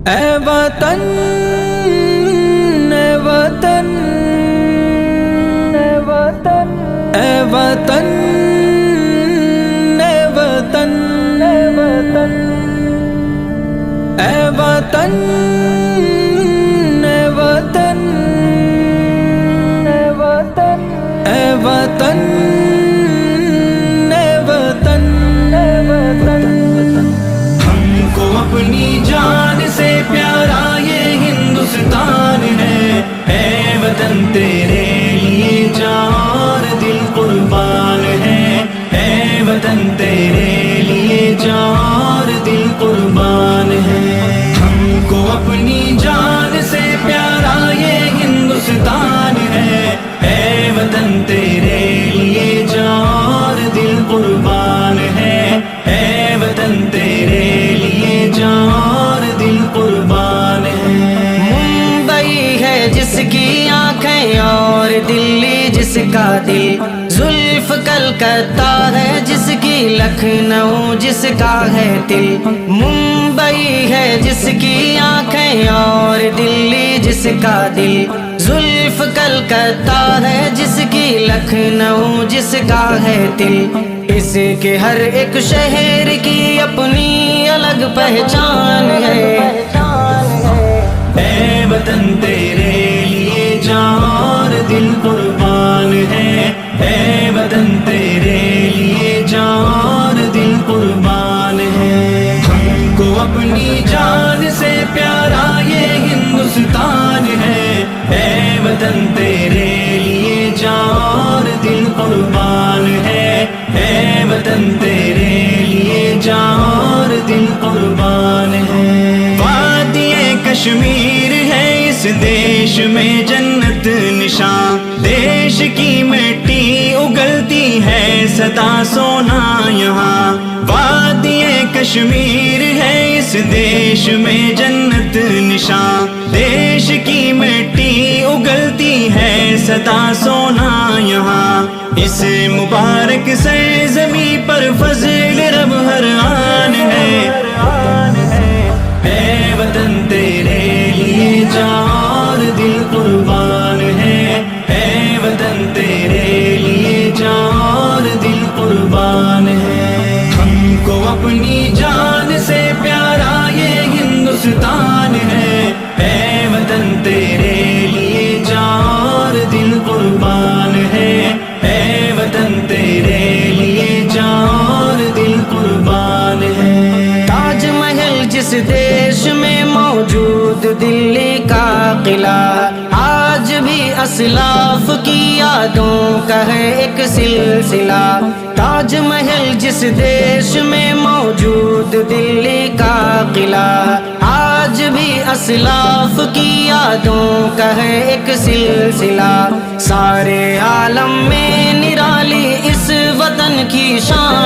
اے وطن اے وطن اے وطن اے وطن اے وطن اے وطن اے وطن اے وطن اے وطن اے وطن اے وطن ہم کو اپنی جان سے پیارا یہ ہندوستان ہے، اے وطن تیرے لیے جان دل قربان ہے، اے وطن تیرے لیے جان دل قربان ہے۔ ہم کو اپنی جان سے پیارا یہ ہندوستان ہے، اے وطن تیرے لیے جان دل قربان ہے، اے وطن تیرے لیے جان دل قربان ہے۔ ممبئی ہے جس کی آنکھیں اور دلی جس کا دل، زلف کلکتہ ہے جس کی لکھنؤ جس کا ہے دل۔ ممبئی ہے جس کی آنکھیں اور دلی جس کا دل، زلف کلکتہ ہے جس کی لکھنؤ جس کا ہے دل۔ اس کے ہر ایک شہر کی اپنی الگ پہچان ہے۔ اے وطن تیرے لیے جان دل قربان ہے، اے وطن تیرے لیے جان دل قربان ہے۔ ہم کو اپنی جان سے پیارا یہ ہندوستان ہے، اے وطن تیرے لیے جان دل قربان ہے، اے وطن تیرے لیے جان دل قربان ہے۔ وادی کشمیر ہے اس دیش میں جنت نشان، دیش کی مٹی اگلتی ہے سدا سونا یہاں۔ وادی کشمیر ہے اس دیش میں جنت نشان، دیش کی مٹی اگلتی ہے سدا سونا یہاں۔ اس مبارک سرزمین پر فضل رب ہر آن ہے، اے وطن تیرے لیے جان دل قربان ہے، اے وطن تیرے لیے جان دل قربان ہے۔ ہم کو اپنی جان سے پیارا یہ ہندوستان ہے، اے وطن تیرے لیے جان دل قربان ہے، اے وطن تیرے لیے جان دل قربان ہے۔ تاج محل جس دیش میں موجود دلی کا قلعہ، آج بھی اسلاف کی یادوں کا ہے ایک سلسلہ۔ تاج محل جس دیش میں موجود دلی کا قلعہ، آج بھی اسلاف کی یادوں کا ہے ایک سلسلہ۔ سارے عالم میں نرالی اس وطن کی شان